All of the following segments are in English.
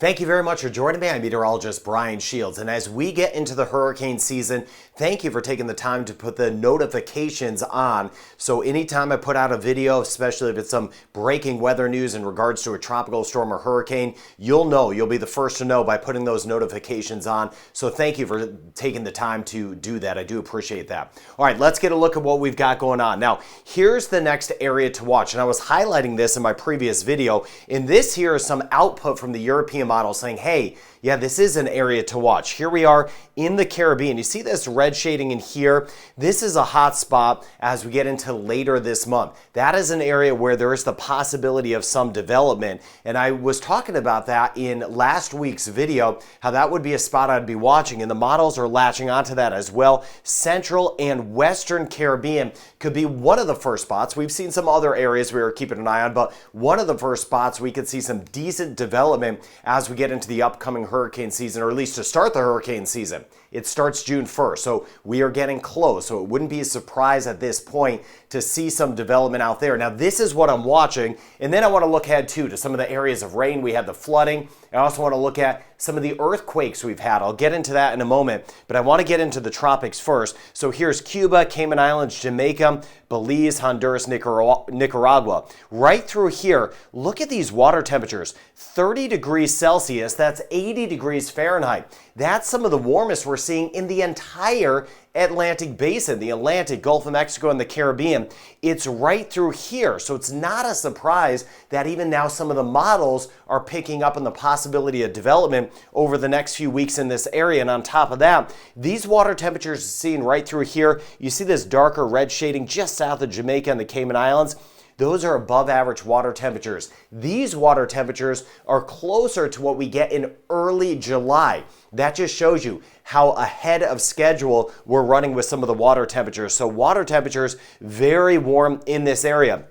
Thank you very much for joining me. I'm meteorologist Brian Shields. And as we get into the hurricane season, thank you for taking the time to put the notifications on. So anytime I put out a video, especially if it's some breaking weather news in regards to a tropical storm or hurricane, you'll be the first to know by putting those notifications on. So thank you for taking the time to do that. I do appreciate that. All right, let's get a look at what we've got going on. Now, here's the next area to watch. And I was highlighting this in my previous video. And this here is some output from the European model saying, hey, yeah, this is an area to watch. Here we are in the Caribbean. You see this red shading in here? This is a hot spot as we get into later this month. That is an area where there is the possibility of some development. And I was talking about that in last week's video, how that would be a spot I'd be watching. And the models are latching onto that as well. Central and Western Caribbean could be one of the first spots. We've seen some other areas we are keeping an eye on, but one of the first spots we could see some decent development as we get into the upcoming hurricane season, or at least to start the hurricane season. It starts June 1st, so we are getting close. So it wouldn't be a surprise at this point to see some development out there. Now, this is what I'm watching, and then I want to look ahead too to some of the areas of rain. We had the flooding. I also want to look at some of the earthquakes we've had. I'll get into that in a moment, but I want to get into the tropics first. So here's Cuba, Cayman Islands, Jamaica, Belize, Honduras, Nicaragua. Right through here, look at these water temperatures. 30 degrees Celsius, that's 80 degrees Fahrenheit. That's some of the warmest we're seeing in the entire Atlantic basin, the Atlantic, Gulf of Mexico, and the Caribbean. It's right through here. So it's not a surprise that even now some of the models are picking up on the possibility of development over the next few weeks in this area. And on top of that, these water temperatures seen right through here. You see this darker red shading just south of Jamaica and the Cayman Islands. Those are above average water temperatures. These water temperatures are closer to what we get in early July. That just shows you how ahead of schedule we're running with some of the water temperatures. So water temperatures very warm in this area.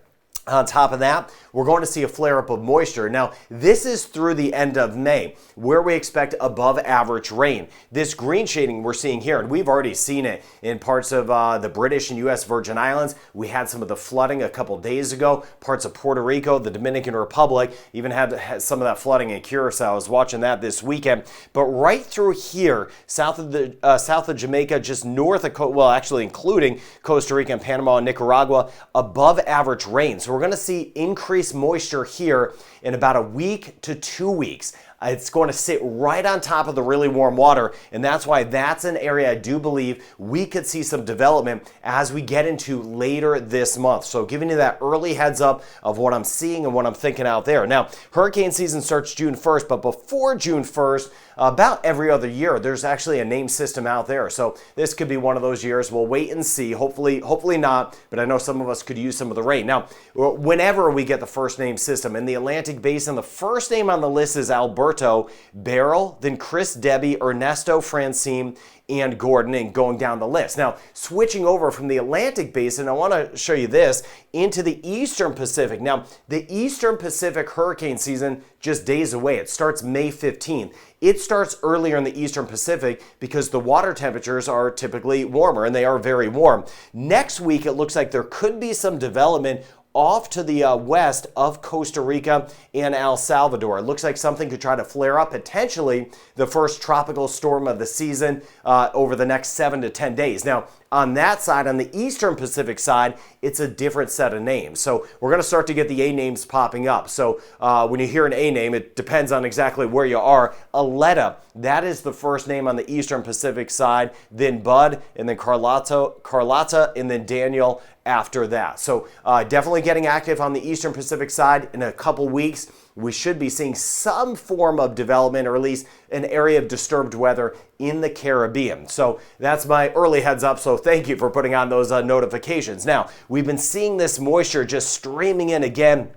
On top of that, we're going to see a flare-up of moisture. Now, this is through the end of May, where we expect above average rain. This green shading we're seeing here, and we've already seen it in parts of the British and U.S. Virgin Islands. We had some of the flooding a couple days ago. Parts of Puerto Rico, the Dominican Republic, even had some of that flooding in Curacao. I was watching that this weekend. But right through here, south of Jamaica, just north of, actually including Costa Rica and Panama and Nicaragua, above average rain. So we're going to see increased moisture here in about a week to 2 weeks. It's going to sit right on top of the really warm water, and that's why that's an area I do believe we could see some development as we get into later this month. So giving you that early heads up of what I'm seeing and what I'm thinking out there. Now, hurricane season starts June 1st, but before June 1st, about every other year, there's actually a name system out there. So this could be one of those years. We'll wait and see. Hopefully not, but I know some of us could use some of the rain. Now, whenever we get the first name system in the Atlantic Basin, the first name on the list is Alberto, Beryl, then Chris, Debbie, Ernesto, Francine, and Gordon, and going down the list. Now, switching over from the Atlantic Basin, I want to show you this, into the Eastern Pacific. Now, the Eastern Pacific hurricane season just days away. It starts May 15th. It starts earlier in the Eastern Pacific because the water temperatures are typically warmer, and they are very warm. Next week, it looks like there could be some development off to the west of Costa Rica and El Salvador. It looks like something could try to flare up, potentially the first tropical storm of the season over the next 7 to 10 days. Now, on that side, on the Eastern Pacific side, it's a different set of names. So we're going to start to get the A names popping up. So when you hear an A name, it depends on exactly where you are. Aletta, that is the first name on the Eastern Pacific side, then Bud, and then Carlotta, and then Daniel after that. So definitely getting active on the Eastern Pacific side. In a couple weeks, we should be seeing some form of development, or at least an area of disturbed weather in the Caribbean. So that's my early heads up. So thank you for putting on those notifications. Now, we've been seeing this moisture just streaming in again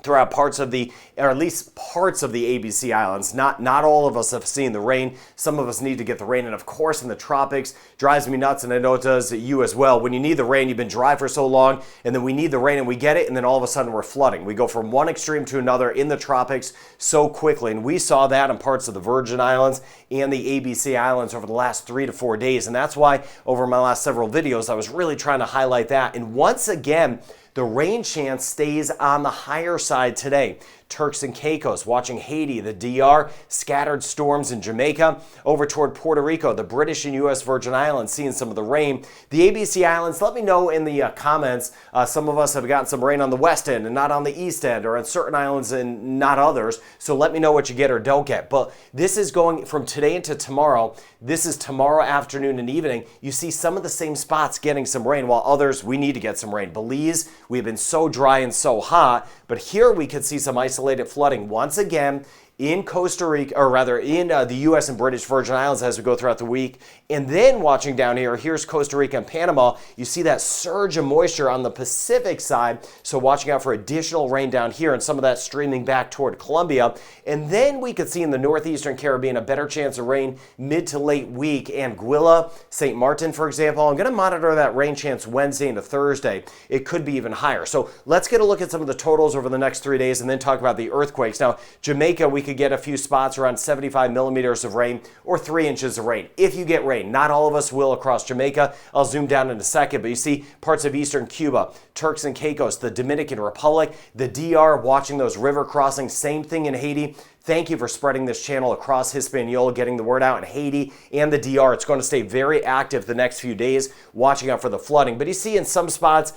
throughout parts of the, or at least parts of the ABC Islands. Not all of us have seen the rain. Some of us need to get the rain. And of course, in the tropics, drives me nuts, and I know it does you as well. When you need the rain, you've been dry for so long, and then we need the rain and we get it, and then all of a sudden we're flooding. We go from one extreme to another in the tropics so quickly. And we saw that in parts of the Virgin Islands and the ABC Islands over the last 3 to 4 days. And that's why over my last several videos, I was really trying to highlight that. And once again, the rain chance stays on the higher side today. Turks and Caicos, watching Haiti, the DR, scattered storms in Jamaica, over toward Puerto Rico, the British and U.S. Virgin Islands, seeing some of the rain. The ABC Islands, let me know in the comments. Some of us have gotten some rain on the west end and not on the east end, or on certain islands and not others. So let me know what you get or don't get. But this is going from today into tomorrow. This is tomorrow afternoon and evening. You see some of the same spots getting some rain, while others, we need to get some rain. Belize, we've been so dry and so hot, but here we could see some isolated flooding once again in Costa Rica, or rather in the U.S. and British Virgin Islands as we go throughout the week. And then watching down here, here's Costa Rica and Panama. You see that surge of moisture on the Pacific side. So watching out for additional rain down here, and some of that streaming back toward Colombia. And then we could see in the northeastern Caribbean a better chance of rain mid to late week. Anguilla, St. Martin, for example. I'm going to monitor that rain chance Wednesday into Thursday. It could be even higher. So let's get a look at some of the totals over the next 3 days and then talk about the earthquakes. Now, Jamaica, we could get a few spots around 75 millimeters of rain or 3 inches of rain. If you get rain, not all of us will across Jamaica. I'll zoom down in a second, but you see parts of eastern Cuba, Turks and Caicos, the Dominican Republic, the DR, watching those river crossings. Same thing in Haiti. Thank you for spreading this channel across Hispaniola, getting the word out in Haiti and the DR. It's going to stay very active the next few days, watching out for the flooding. But you see in some spots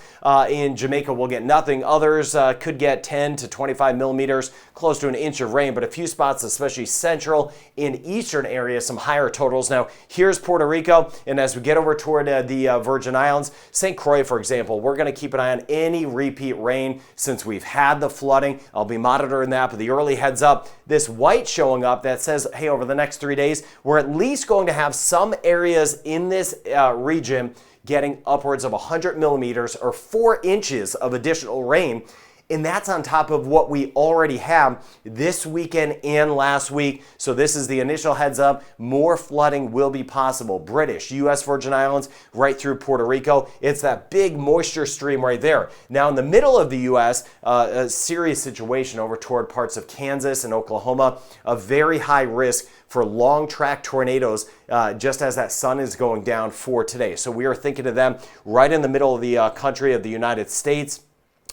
in Jamaica we'll get nothing. Others could get 10 to 25 millimeters, close to an inch of rain. But a few spots, especially central and eastern areas, some higher totals. Now, here's Puerto Rico. And as we get over toward the Virgin Islands, St. Croix, for example, we're going to keep an eye on any repeat rain since we've had the flooding. I'll be monitoring that. But the early heads up, this white showing up that says, hey, over the next 3 days, we're at least going to have some areas in this region getting upwards of 100 millimeters or 4 inches of additional rain. And that's on top of what we already have this weekend and last week. So this is the initial heads up. More flooding will be possible. British, U.S. Virgin Islands, right through Puerto Rico. It's that big moisture stream right there. Now in the middle of the U.S., a serious situation over toward parts of Kansas and Oklahoma. A very high risk for long track tornadoes just as that sun is going down for today. So we are thinking of them right in the middle of the country of the United States.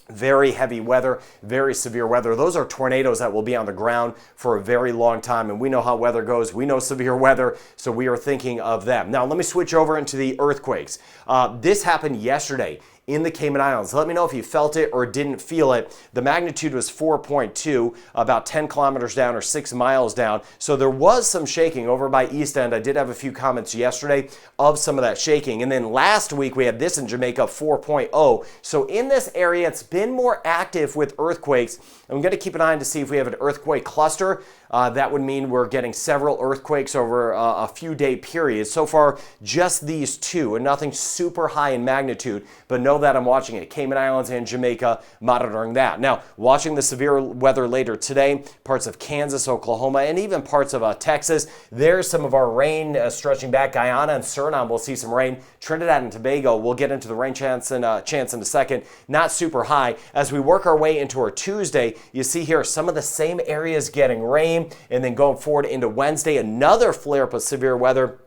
Very heavy weather, very severe weather. Those are tornadoes that will be on the ground for a very long time. And we know how weather goes. We know severe weather, so we are thinking of them. Now, let me switch over into the earthquakes. This happened yesterday in the Cayman Islands. Let me know if you felt it or didn't feel it. The magnitude was 4.2, about 10 kilometers down or 6 miles down. So there was some shaking over by East End. I did have a few comments yesterday of some of that shaking. And then last week we had this in Jamaica, 4.0. So in this area, it's been more active with earthquakes. I'm going to keep an eye on to see if we have an earthquake cluster. That would mean we're getting several earthquakes over a few day period. So far, just these two, and nothing super high in magnitude, but know that I'm watching it. Cayman Islands and Jamaica, monitoring that. Now, watching the severe weather later today, parts of Kansas, Oklahoma, and even parts of Texas. There's some of our rain stretching back. Guyana and Suriname will see some rain. Trinidad and Tobago, we'll get into the rain chance in a second. Not super high. As we work our way into our Tuesday, you see here some of the same areas getting rain. And then going forward into Wednesday, another flare-up of severe weather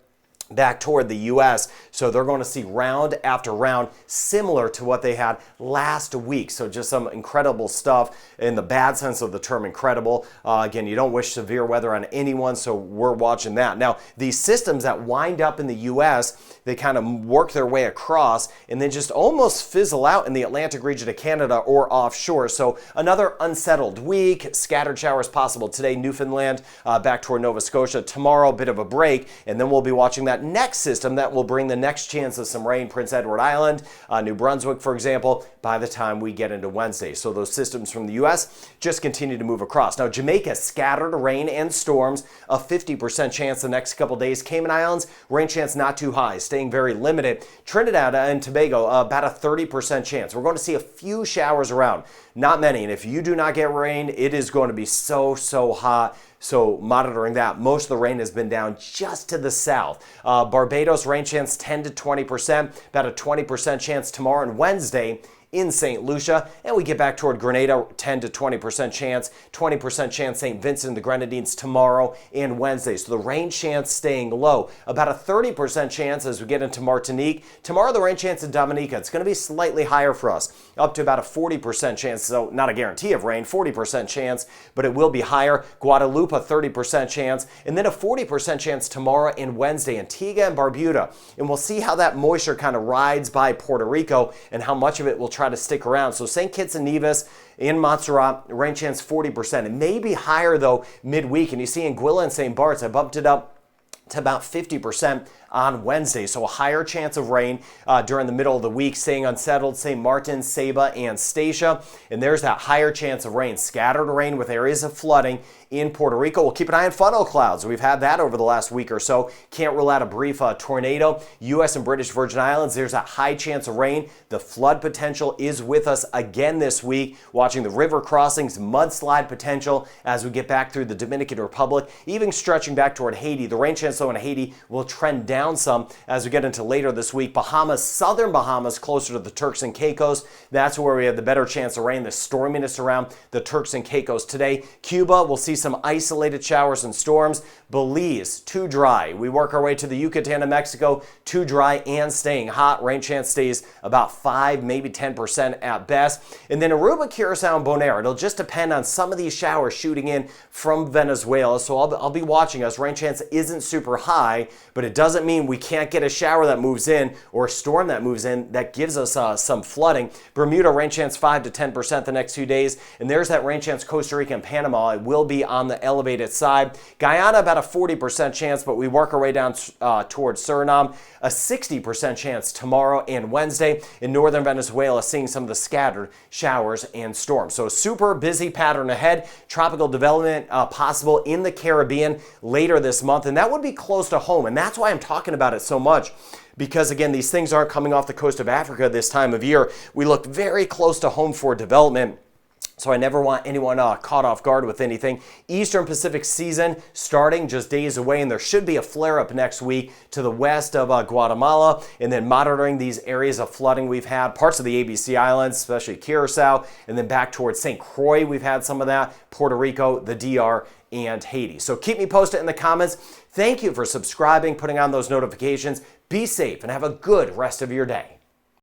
back toward the U.S. So they're going to see round after round similar to what they had last week. So just some incredible stuff in the bad sense of the term incredible. Again, you don't wish severe weather on anyone, so we're watching that. Now, these systems that wind up in the U.S., they kind of work their way across and then just almost fizzle out in the Atlantic region of Canada or offshore. So another unsettled week, scattered showers possible today, Newfoundland, back toward Nova Scotia. Tomorrow, a bit of a break, and then we'll be watching that next system that will bring the next chance of some rain, Prince Edward Island, New Brunswick, for example, by the time we get into Wednesday. So those systems from the U.S. just continue to move across. Now, Jamaica, scattered rain and storms, a 50% chance the next couple days. Cayman Islands, rain chance not too high, staying very limited. Trinidad and Tobago, about a 30% chance. We're going to see a few showers around, not many. And if you do not get rain, it is going to be so hot. So monitoring that. Most of the rain has been down just to the south. Barbados, rain chance 10 to 20%, about a 20% chance tomorrow and Wednesday. in St. Lucia, and we get back toward Grenada, 10 to 20% chance, 20% chance St. Vincent and the Grenadines tomorrow and Wednesday. So the rain chance staying low. About a 30% chance as we get into Martinique. Tomorrow the rain chance in Dominica, it's going to be slightly higher for us, up to about a 40% chance. So not a guarantee of rain, 40% chance, but it will be higher. Guadalupe, a 30% chance, and then a 40% chance tomorrow and Wednesday, Antigua and Barbuda. And we'll see how that moisture kind of rides by Puerto Rico and how much of it will try to stick around. So St. Kitts and Nevis, in Montserrat, rain chance 40%. It may be higher though midweek, and you see Anguilla and St. Bart's, I bumped it up to about 50% on Wednesday. So a higher chance of rain during the middle of the week, staying unsettled, St. Martin, Saba, and Statia. And there's that higher chance of rain, scattered rain with areas of flooding in Puerto Rico. We'll keep an eye on funnel clouds. We've had that over the last week or so. Can't rule out a brief tornado. U.S. and British Virgin Islands, there's a high chance of rain. The flood potential is with us again this week. Watching the river crossings, mudslide potential as we get back through the Dominican Republic, even stretching back toward Haiti. The rain chance though in Haiti will trend down some as we get into later this week. Bahamas, southern Bahamas, closer to the Turks and Caicos. That's where we have the better chance of rain, the storminess around the Turks and Caicos today. Cuba, we'll see some isolated showers and storms. Belize, too dry. We work our way to the Yucatan of Mexico, too dry and staying hot. Rain chance stays about 5, maybe 10% at best. And then Aruba, Curacao, and Bonaire. It'll just depend on some of these showers shooting in from Venezuela. So I'll be watching us. Rain chance isn't super high, but it doesn't mean we can't get a shower that moves in or a storm that moves in that gives us some flooding. Bermuda, rain chance 5 to 10% the next 2 days. And there's that rain chance Costa Rica and Panama. It will be on the elevated side. Guyana, about a 40% chance, but we work our way down towards Suriname. A 60% chance tomorrow and Wednesday. In northern Venezuela, seeing some of the scattered showers and storms. So a super busy pattern ahead. Tropical development possible in the Caribbean later this month, and that would be close to home. And that's why I'm talking about it so much. Because again, these things aren't coming off the coast of Africa this time of year. We look very close to home for development. So I never want anyone caught off guard with anything. Eastern Pacific season starting just days away, and there should be a flare-up next week to the west of Guatemala, and then monitoring these areas of flooding we've had, parts of the ABC Islands, especially Curacao, and then back towards St. Croix, we've had some of that, Puerto Rico, the DR, and Haiti. So keep me posted in the comments. Thank you for subscribing, putting on those notifications. Be safe, and have a good rest of your day.